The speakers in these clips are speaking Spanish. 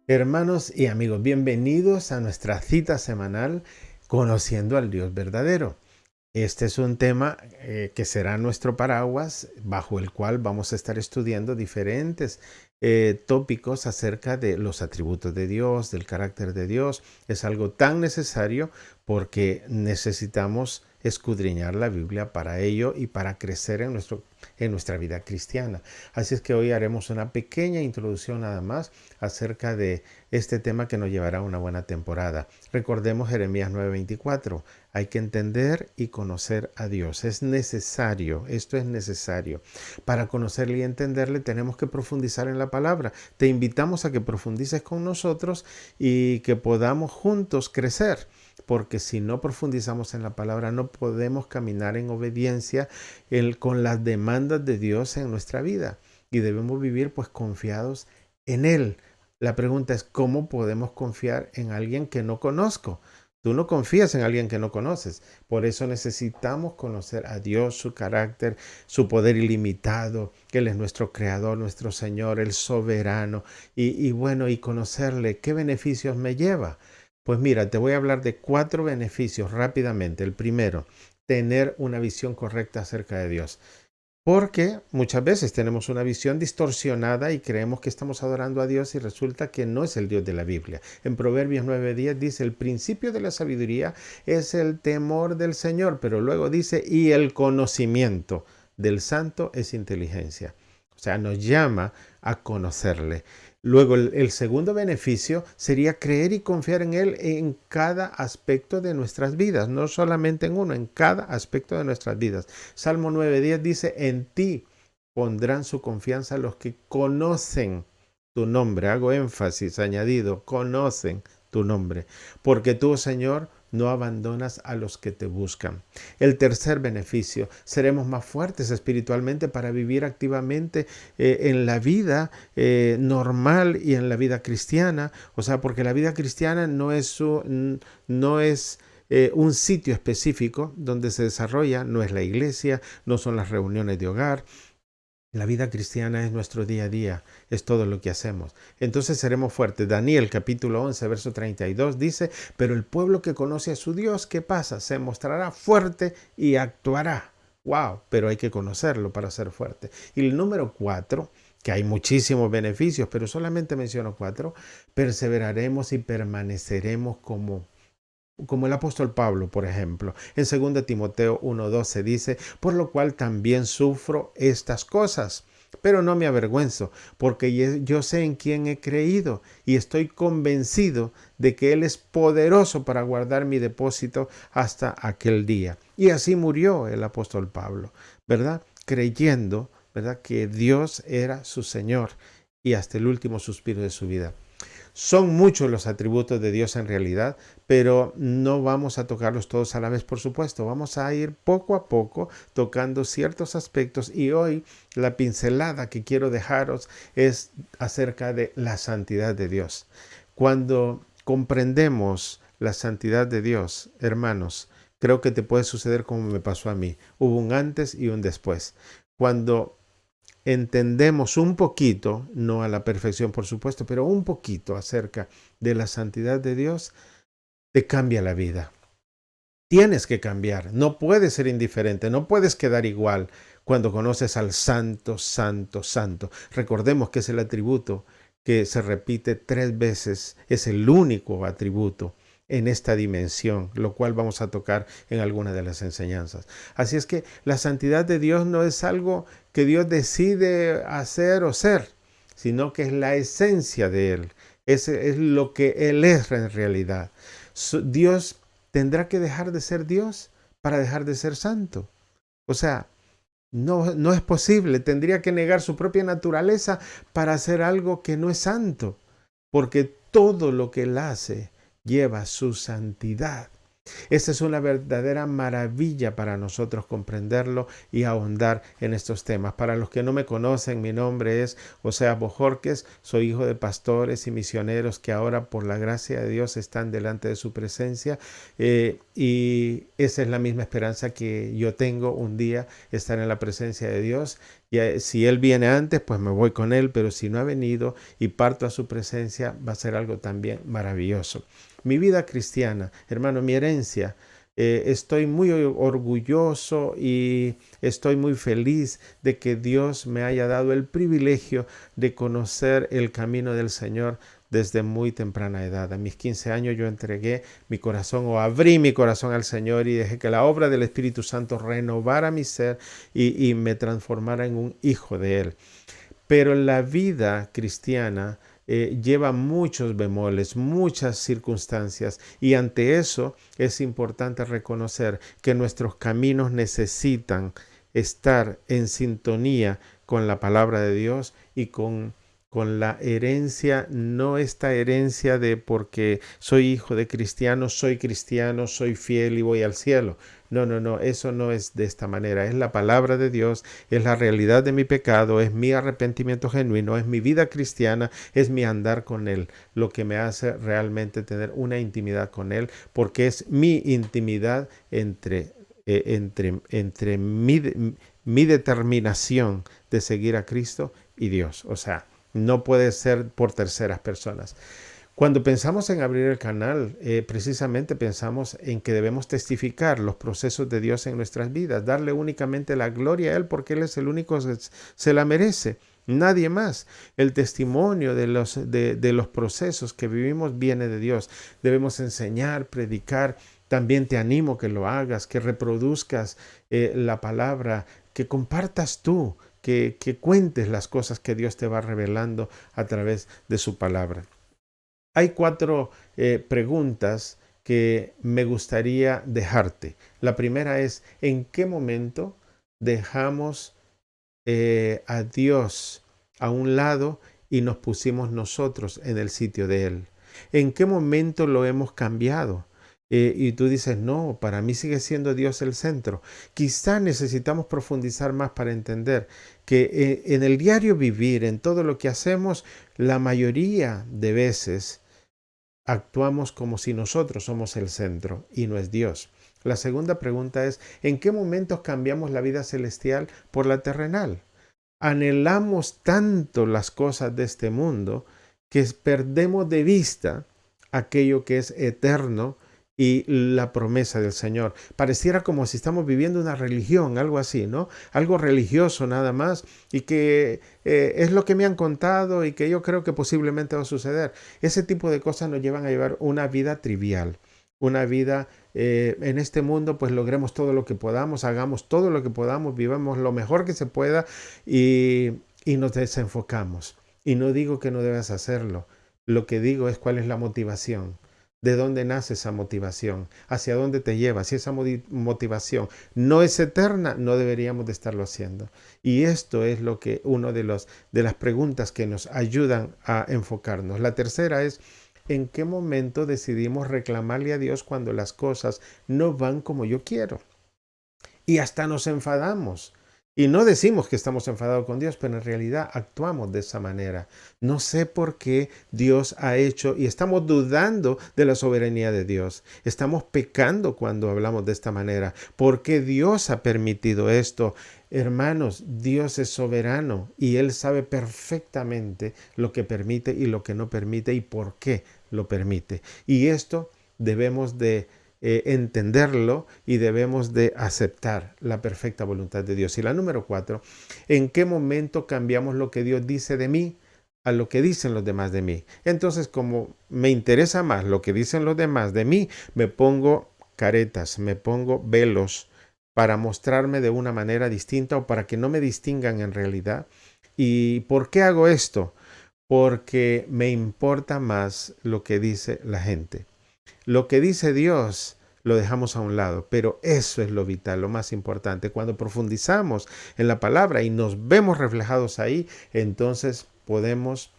Hermanos y amigos, bienvenidos a nuestra cita semanal Conociendo al Dios verdadero. Este es un tema que será nuestro paraguas bajo el cual vamos a estar estudiando diferentes tópicos acerca de los atributos de Dios, del carácter de Dios. Es algo tan necesario porque necesitamos escudriñar la Biblia para ello y para crecer en nuestra vida cristiana. Así es que hoy haremos una pequeña introducción nada más acerca de este tema que nos llevará a una buena temporada. Recordemos Jeremías 9:24. Hay que entender y conocer a Dios. Es necesario, esto es necesario. Para conocerle y entenderle tenemos que profundizar en la palabra. Te invitamos a que profundices con nosotros y que podamos juntos crecer. Porque si no profundizamos en la palabra no podemos caminar en obediencia con las demandas de Dios en nuestra vida. Y debemos vivir pues confiados en Él. La pregunta es, ¿cómo podemos confiar en alguien que no conozco? Tú no confías en alguien que no conoces. Por eso necesitamos conocer a Dios, su carácter, su poder ilimitado, que Él es nuestro creador, nuestro Señor, el soberano. Y conocerle, ¿qué beneficios me lleva? Pues mira, te voy a hablar de 4 beneficios rápidamente. El primero, tener una visión correcta acerca de Dios. Porque muchas veces tenemos una visión distorsionada y creemos que estamos adorando a Dios y resulta que no es el Dios de la Biblia. En Proverbios 9:10 dice, el principio de la sabiduría es el temor del Señor, pero luego dice, y el conocimiento del santo es inteligencia. O sea, nos llama a conocerle. Luego, el segundo beneficio sería creer y confiar en Él en cada aspecto de nuestras vidas, no solamente en uno, en cada aspecto de nuestras vidas. Salmo 9:10 dice, en ti pondrán su confianza los que conocen tu nombre. Hago énfasis añadido, conocen tu nombre. Porque tú, Señor, no abandonas a los que te buscan. El tercer beneficio, seremos más fuertes espiritualmente para vivir activamente en la vida normal y en la vida cristiana. O sea, porque la vida cristiana no es un sitio específico donde se desarrolla, no es la iglesia, no son las reuniones de hogar. La vida cristiana es nuestro día a día, es todo lo que hacemos. Entonces seremos fuertes. Daniel capítulo 11, verso 32 dice, pero el pueblo que conoce a su Dios, ¿qué pasa? Se mostrará fuerte y actuará. Wow, pero hay que conocerlo para ser fuerte. Y el número 4, que hay muchísimos beneficios, pero solamente menciono 4, perseveraremos y permaneceremos como el apóstol Pablo, por ejemplo. En 2 Timoteo 1:12 dice, por lo cual también sufro estas cosas, pero no me avergüenzo, porque yo sé en quién he creído y estoy convencido de que Él es poderoso para guardar mi depósito hasta aquel día. Y así murió el apóstol Pablo, ¿verdad? Creyendo, ¿verdad?, que Dios era su Señor y hasta el último suspiro de su vida. Son muchos los atributos de Dios en realidad, pero no vamos a tocarlos todos a la vez, por supuesto. Vamos a ir poco a poco tocando ciertos aspectos y hoy la pincelada que quiero dejaros es acerca de la santidad de Dios. Cuando comprendemos la santidad de Dios, hermanos, creo que te puede suceder como me pasó a mí. Hubo un antes y un después. Cuando entendemos un poquito, no a la perfección por supuesto, pero un poquito acerca de la santidad de Dios, te cambia la vida. Tienes que cambiar, no puedes ser indiferente, no puedes quedar igual cuando conoces al santo, santo, santo. Recordemos que es el atributo que se repite 3 veces, es el único atributo en esta dimensión, lo cual vamos a tocar en alguna de las enseñanzas. Así es que la santidad de Dios no es algo que Dios decide hacer o ser, sino que es la esencia de Él, es lo que Él es en realidad. Dios tendrá que dejar de ser Dios para dejar de ser santo. O sea, no es posible. Tendría que negar su propia naturaleza para hacer algo que no es santo. Porque todo lo que Él hace lleva su santidad. Esta es una verdadera maravilla para nosotros comprenderlo y ahondar en estos temas. Para los que no me conocen, mi nombre es José Bojorquez, soy hijo de pastores y misioneros que ahora por la gracia de Dios están delante de su presencia, y esa es la misma esperanza que yo tengo un día, estar en la presencia de Dios. Y si Él viene antes, pues me voy con Él, pero si no ha venido y parto a su presencia, va a ser algo también maravilloso. Mi vida cristiana, hermano, mi herencia, estoy muy orgulloso y estoy muy feliz de que Dios me haya dado el privilegio de conocer el camino del Señor desde muy temprana edad. A mis 15 años yo entregué mi corazón o abrí mi corazón al Señor y dejé que la obra del Espíritu Santo renovara mi ser y me transformara en un hijo de Él. Pero la vida cristiana lleva muchos bemoles, muchas circunstancias, y ante eso es importante reconocer que nuestros caminos necesitan estar en sintonía con la palabra de Dios y con la herencia, no esta herencia de porque soy hijo de cristiano, soy fiel y voy al cielo. No, no, no, eso no es de esta manera. Es la palabra de Dios, es la realidad de mi pecado, es mi arrepentimiento genuino, es mi vida cristiana, es mi andar con Él, lo que me hace realmente tener una intimidad con Él, porque es mi intimidad entre mi determinación de seguir a Cristo y Dios. O sea, no puede ser por terceras personas. Cuando pensamos en abrir el canal, precisamente pensamos en que debemos testificar los procesos de Dios en nuestras vidas, darle únicamente la gloria a Él porque Él es el único que se la merece, nadie más. El testimonio de los procesos que vivimos viene de Dios. Debemos enseñar, predicar. También te animo que lo hagas, que reproduzcas la palabra, que compartas tú, que cuentes las cosas que Dios te va revelando a través de su palabra. Hay 4 preguntas que me gustaría dejarte. La primera es, ¿en qué momento dejamos a Dios a un lado y nos pusimos nosotros en el sitio de Él? ¿En qué momento lo hemos cambiado? Y tú dices, no, para mí sigue siendo Dios el centro. Quizá necesitamos profundizar más para entender que en el diario vivir, en todo lo que hacemos, la mayoría de veces actuamos como si nosotros somos el centro y no es Dios. La segunda pregunta es, ¿en qué momentos cambiamos la vida celestial por la terrenal? Anhelamos tanto las cosas de este mundo que perdemos de vista aquello que es eterno y la promesa del Señor. Pareciera como si estamos viviendo una religión, algo así, ¿no? Algo religioso nada más, y que es lo que me han contado y que yo creo que posiblemente va a suceder. Ese tipo de cosas nos llevan a llevar una vida trivial, una vida en este mundo, pues logremos todo lo que podamos, hagamos todo lo que podamos, vivamos lo mejor que se pueda y nos desenfocamos. Y no digo que no debas hacerlo, lo que digo es cuál es la motivación. ¿De dónde nace esa motivación? ¿Hacia dónde te lleva? Si esa motivación no es eterna, no deberíamos de estarlo haciendo. Y esto es lo que de las preguntas que nos ayudan a enfocarnos. La tercera es, ¿en qué momento decidimos reclamarle a Dios cuando las cosas no van como yo quiero? Y hasta nos enfadamos. Y no decimos que estamos enfadados con Dios, pero en realidad actuamos de esa manera. No sé por qué Dios ha hecho y estamos dudando de la soberanía de Dios. Estamos pecando cuando hablamos de esta manera. ¿Por qué Dios ha permitido esto? Hermanos, Dios es soberano y Él sabe perfectamente lo que permite y lo que no permite y por qué lo permite. Y esto debemos de entenderlo y debemos de aceptar la perfecta voluntad de Dios. Y la número 4, ¿en qué momento cambiamos lo que Dios dice de mí a lo que dicen los demás de mí? Entonces, como me interesa más lo que dicen los demás de mí, me pongo caretas, me pongo velos para mostrarme de una manera distinta o para que no me distingan en realidad. ¿Y por qué hago esto? Porque me importa más lo que dice la gente. Lo que dice Dios lo dejamos a un lado, pero eso es lo vital, lo más importante. Cuando profundizamos en la palabra y nos vemos reflejados ahí, entonces podemos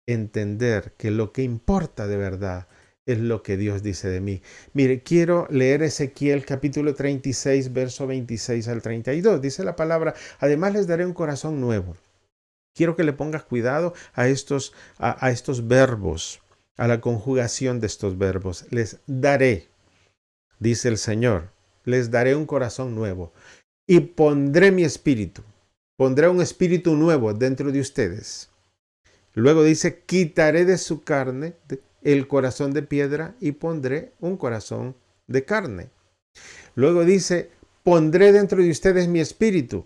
entender que lo que importa de verdad es lo que Dios dice de mí. Mire, quiero leer Ezequiel capítulo 36, verso 26 al 32. Dice la palabra, además les daré un corazón nuevo. Quiero que le pongas cuidado a estos verbos, a la conjugación de estos verbos. Les daré, dice el Señor, les daré un corazón nuevo y pondré mi espíritu. Pondré un espíritu nuevo dentro de ustedes. Luego dice, quitaré de su carne el corazón de piedra y pondré un corazón de carne. Luego dice, pondré dentro de ustedes mi espíritu.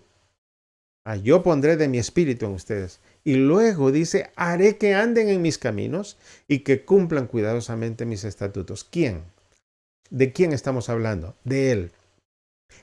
Yo pondré de mi espíritu en ustedes. Y luego dice, haré que anden en mis caminos y que cumplan cuidadosamente mis estatutos. ¿Quién? ¿De quién estamos hablando? De Él.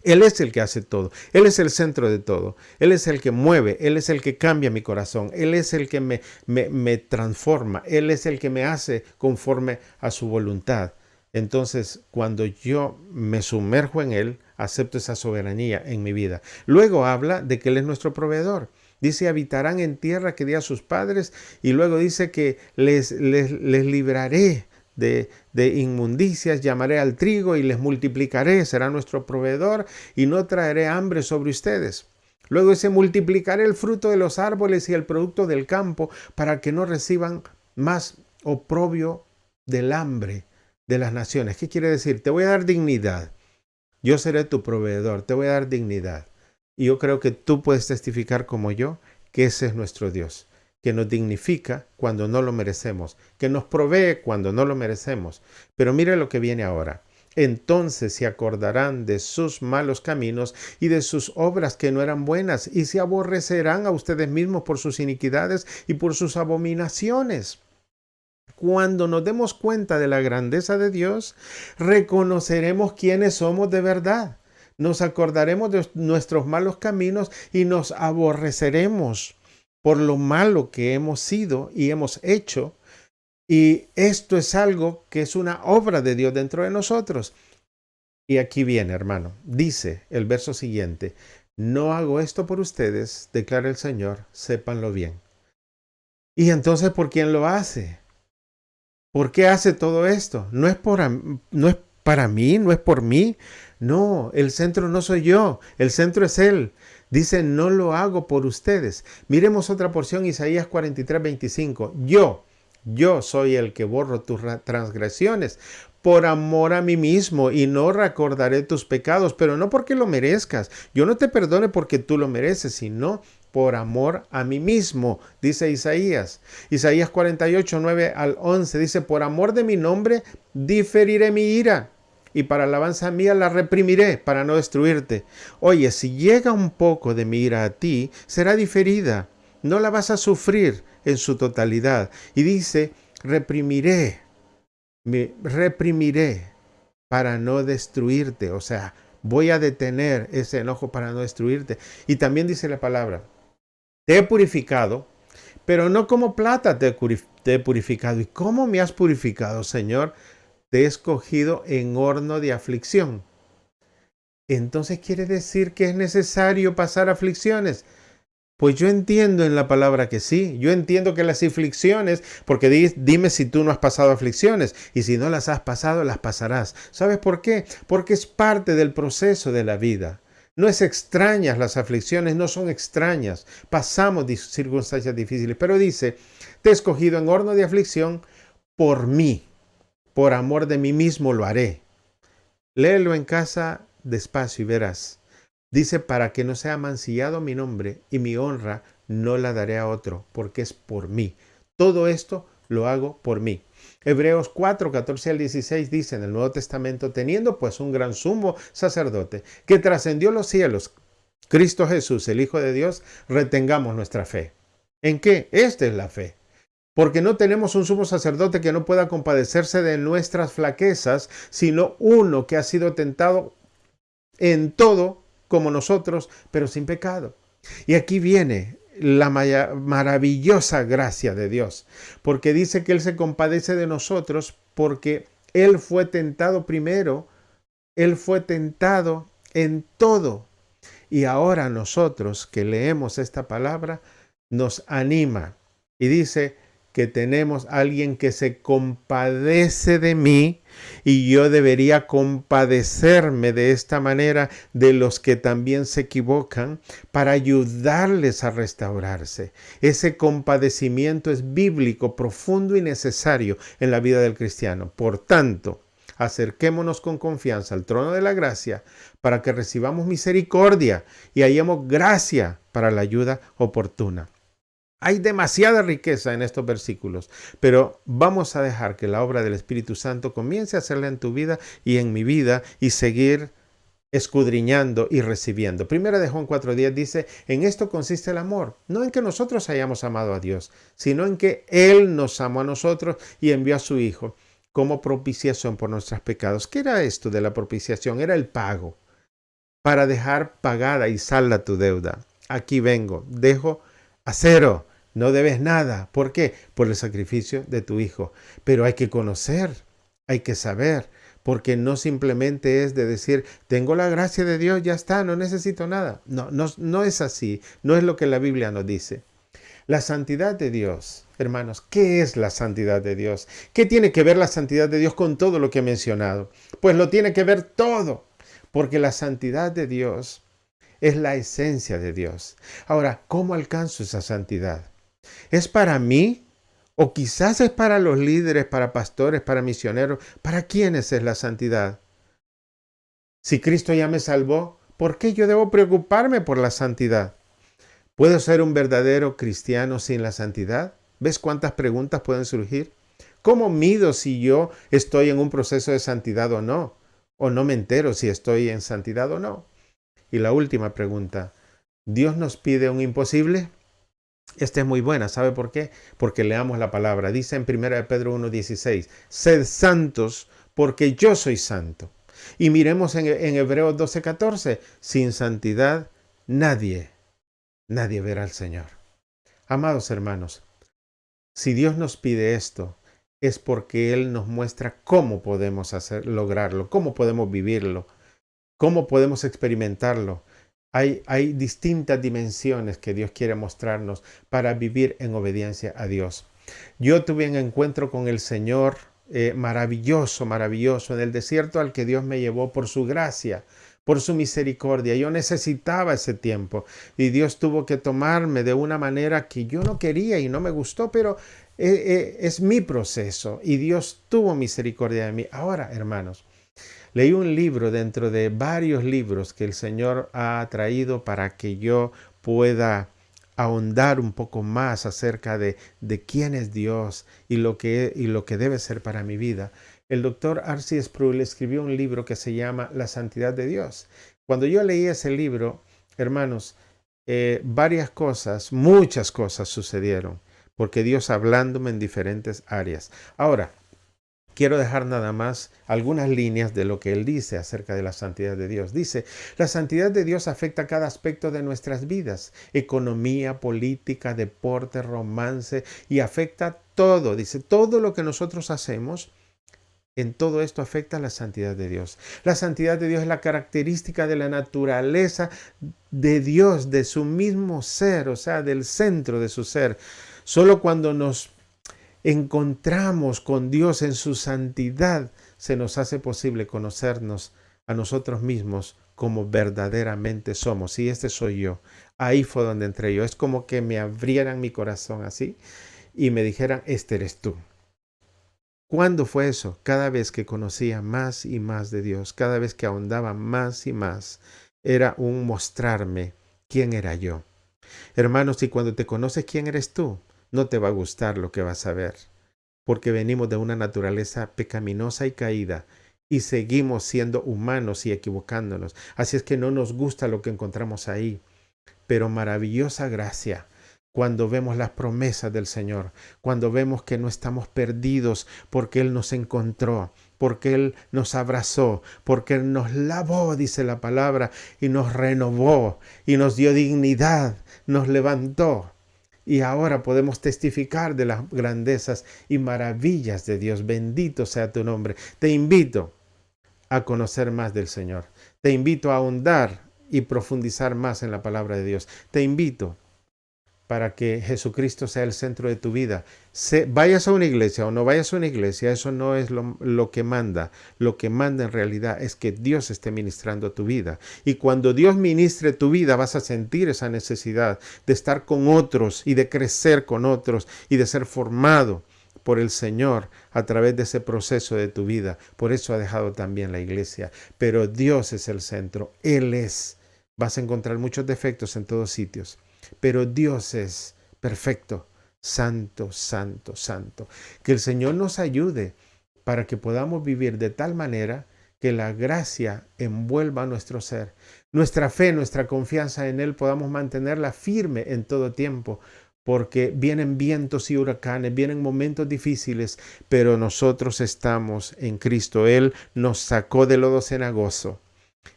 Él es el que hace todo. Él es el centro de todo. Él es el que mueve. Él es el que cambia mi corazón. Él es el que me transforma. Él es el que me hace conforme a su voluntad. Entonces, cuando yo me sumerjo en Él, acepto esa soberanía en mi vida. Luego habla de que Él es nuestro proveedor. Dice, habitarán en tierra que di a sus padres. Y luego dice que les libraré de inmundicias, llamaré al trigo y les multiplicaré, será nuestro proveedor y no traeré hambre sobre ustedes. Luego dice, multiplicaré el fruto de los árboles y el producto del campo para que no reciban más oprobio del hambre de las naciones. ¿Qué quiere decir? Te voy a dar dignidad. Yo seré tu proveedor, te voy a dar dignidad. Y yo creo que tú puedes testificar como yo que ese es nuestro Dios, que nos dignifica cuando no lo merecemos, que nos provee cuando no lo merecemos. Pero mire lo que viene ahora. Entonces se acordarán de sus malos caminos y de sus obras que no eran buenas, y se aborrecerán a ustedes mismos por sus iniquidades y por sus abominaciones. Cuando nos demos cuenta de la grandeza de Dios, reconoceremos quiénes somos de verdad. Nos acordaremos de nuestros malos caminos y nos aborreceremos por lo malo que hemos sido y hemos hecho. Y esto es algo que es una obra de Dios dentro de nosotros. Y aquí viene, hermano. Dice el verso siguiente, no hago esto por ustedes, declara el Señor, sépanlo bien. Y entonces, ¿por quién lo hace? ¿Por qué hace todo esto? No es para mí, no es por mí. No, el centro no soy yo, el centro es Él. Dice, no lo hago por ustedes. Miremos otra porción, Isaías 43, 25. Yo soy el que borro tus transgresiones por amor a mí mismo y no recordaré tus pecados, pero no porque lo merezcas. Yo no te perdone porque tú lo mereces, sino por amor a mí mismo, dice Isaías. Isaías 48, 9 al 11 dice, por amor de mi nombre diferiré mi ira y para alabanza mía la reprimiré para no destruirte. Oye, si llega un poco de mi ira a ti, será diferida. No la vas a sufrir en su totalidad. Y dice, reprimiré para no destruirte. O sea, voy a detener ese enojo para no destruirte. Y también dice la palabra, te he purificado, pero no como plata te he purificado. ¿Y cómo me has purificado, Señor? Te he escogido en horno de aflicción. Entonces quiere decir que es necesario pasar aflicciones. Pues yo entiendo en la palabra que sí. Yo entiendo que las aflicciones, porque dime si tú no has pasado aflicciones, y si no las has pasado, las pasarás. ¿Sabes por qué? Porque es parte del proceso de la vida. No es extrañas las aflicciones, no son extrañas. Pasamos circunstancias difíciles, pero dice, te he escogido en horno de aflicción por mí, por amor de mí mismo lo haré. Léelo en casa despacio y verás. Dice, para que no sea mancillado mi nombre y mi honra no la daré a otro, porque es por mí. Todo esto lo hago por mí. Hebreos 4, 14 al 16 dice en el Nuevo Testamento, teniendo pues un gran sumo sacerdote que trascendió los cielos, Cristo Jesús, el Hijo de Dios, retengamos nuestra fe. ¿En qué? Esta es la fe. Porque no tenemos un sumo sacerdote que no pueda compadecerse de nuestras flaquezas, sino uno que ha sido tentado en todo como nosotros, pero sin pecado. Y aquí viene la maravillosa gracia de Dios, porque dice que Él se compadece de nosotros porque Él fue tentado primero, Él fue tentado en todo. Y ahora nosotros que leemos esta palabra, nos anima y dice que tenemos alguien que se compadece de mí y yo debería compadecerme de esta manera de los que también se equivocan para ayudarles a restaurarse. Ese compadecimiento es bíblico, profundo y necesario en la vida del cristiano. Por tanto, acerquémonos con confianza al trono de la gracia para que recibamos misericordia y hallemos gracia para la ayuda oportuna. Hay demasiada riqueza en estos versículos, pero vamos a dejar que la obra del Espíritu Santo comience a hacerla en tu vida y en mi vida y seguir escudriñando y recibiendo. Primera de Juan 4:10 dice, en esto consiste el amor, no en que nosotros hayamos amado a Dios, sino en que Él nos amó a nosotros y envió a su Hijo como propiciación por nuestros pecados. ¿Qué era esto de la propiciación? Era el pago para dejar pagada y salda tu deuda. Aquí vengo, dejo a cero, no debes nada. ¿Por qué? Por el sacrificio de tu Hijo. Pero hay que conocer, hay que saber, porque no simplemente es de decir, tengo la gracia de Dios, ya está, no necesito nada. No es así, no es lo que la Biblia nos dice. La santidad de Dios, hermanos, ¿qué es la santidad de Dios? ¿Qué tiene que ver la santidad de Dios con todo lo que he mencionado? Pues lo tiene que ver todo, porque la santidad de Dios es la esencia de Dios. Ahora, ¿cómo alcanzo esa santidad? ¿Es para mí? ¿O quizás es para los líderes, para pastores, para misioneros? ¿Para quiénes es la santidad? Si Cristo ya me salvó, ¿por qué yo debo preocuparme por la santidad? ¿Puedo ser un verdadero cristiano sin la santidad? ¿Ves cuántas preguntas pueden surgir? ¿Cómo mido si yo estoy en un proceso de santidad o no? ¿O no me entero si estoy en santidad o no? Y la última pregunta, ¿Dios nos pide un imposible? Esta es muy buena, ¿sabe por qué? Porque leamos la palabra. Dice en 1 Pedro 1:16, sed santos porque yo soy santo. Y miremos en Hebreos 12:14, sin santidad nadie verá al Señor. Amados hermanos, si Dios nos pide esto, es porque Él nos muestra cómo podemos lograrlo, cómo podemos vivirlo, cómo podemos experimentarlo. Hay distintas dimensiones que Dios quiere mostrarnos para vivir en obediencia a Dios. Yo tuve un encuentro con el Señor maravilloso en el desierto al que Dios me llevó por su gracia, por su misericordia. Yo necesitaba ese tiempo y Dios tuvo que tomarme de una manera que yo no quería y no me gustó, pero es mi proceso y Dios tuvo misericordia de mí. Ahora, hermanos, leí un libro dentro de varios libros que el Señor ha traído para que yo pueda ahondar un poco más acerca de quién es Dios y lo que debe ser para mi vida. El doctor R.C. Sproul escribió un libro que se llama La Santidad de Dios. Cuando yo leí ese libro, hermanos, muchas cosas sucedieron, porque Dios hablándome en diferentes áreas. Ahora, quiero dejar nada más algunas líneas de lo que él dice acerca de la santidad de Dios. Dice, la santidad de Dios afecta cada aspecto de nuestras vidas, economía, política, deporte, romance, y afecta todo. Dice, todo lo que nosotros hacemos, en todo esto afecta la santidad de Dios. La santidad de Dios es la característica de la naturaleza de Dios, de su mismo ser, o sea, del centro de su ser. Solo cuando nos encontramos con Dios en su santidad, se nos hace posible conocernos a nosotros mismos como verdaderamente somos. Y este soy yo. Ahí fue donde entré yo. Es como que me abrieran mi corazón así y me dijeran, este eres tú. ¿Cuándo fue eso? Cada vez que conocía más y más de Dios, cada vez que ahondaba más y más, era un mostrarme quién era yo. Hermanos, y cuando te conoces quién eres tú, no te va a gustar lo que vas a ver, porque venimos de una naturaleza pecaminosa y caída y seguimos siendo humanos y equivocándonos. Así es que no nos gusta lo que encontramos ahí, pero maravillosa gracia cuando vemos las promesas del Señor, cuando vemos que no estamos perdidos porque Él nos encontró, porque Él nos abrazó, porque Él nos lavó, dice la palabra, y nos renovó, y nos dio dignidad, nos levantó. Y ahora podemos testificar de las grandezas y maravillas de Dios. Bendito sea tu nombre. Te invito a conocer más del Señor. Te invito a ahondar y profundizar más en la palabra de Dios. Te invito para que Jesucristo sea el centro de tu vida. Vayas a una iglesia o no vayas a una iglesia, eso no es lo que manda. Lo que manda en realidad es que Dios esté ministrando tu vida. Y cuando Dios ministre tu vida, vas a sentir esa necesidad de estar con otros y de crecer con otros y de ser formado por el Señor a través de ese proceso de tu vida. Por eso ha dejado también la iglesia. Pero Dios es el centro. Él es. Vas a encontrar muchos defectos en todos sitios. Pero Dios es perfecto, santo, santo, santo. Que el Señor nos ayude para que podamos vivir de tal manera que la gracia envuelva nuestro ser. Nuestra fe, nuestra confianza en Él podamos mantenerla firme en todo tiempo, porque vienen vientos y huracanes, vienen momentos difíciles, pero nosotros estamos en Cristo. Él nos sacó del lodo cenagoso,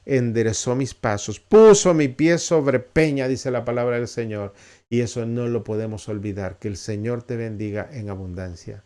enderezó mis pasos, puso mi pie sobre peña, dice la palabra del Señor. Y eso no lo podemos olvidar. Que el Señor te bendiga en abundancia.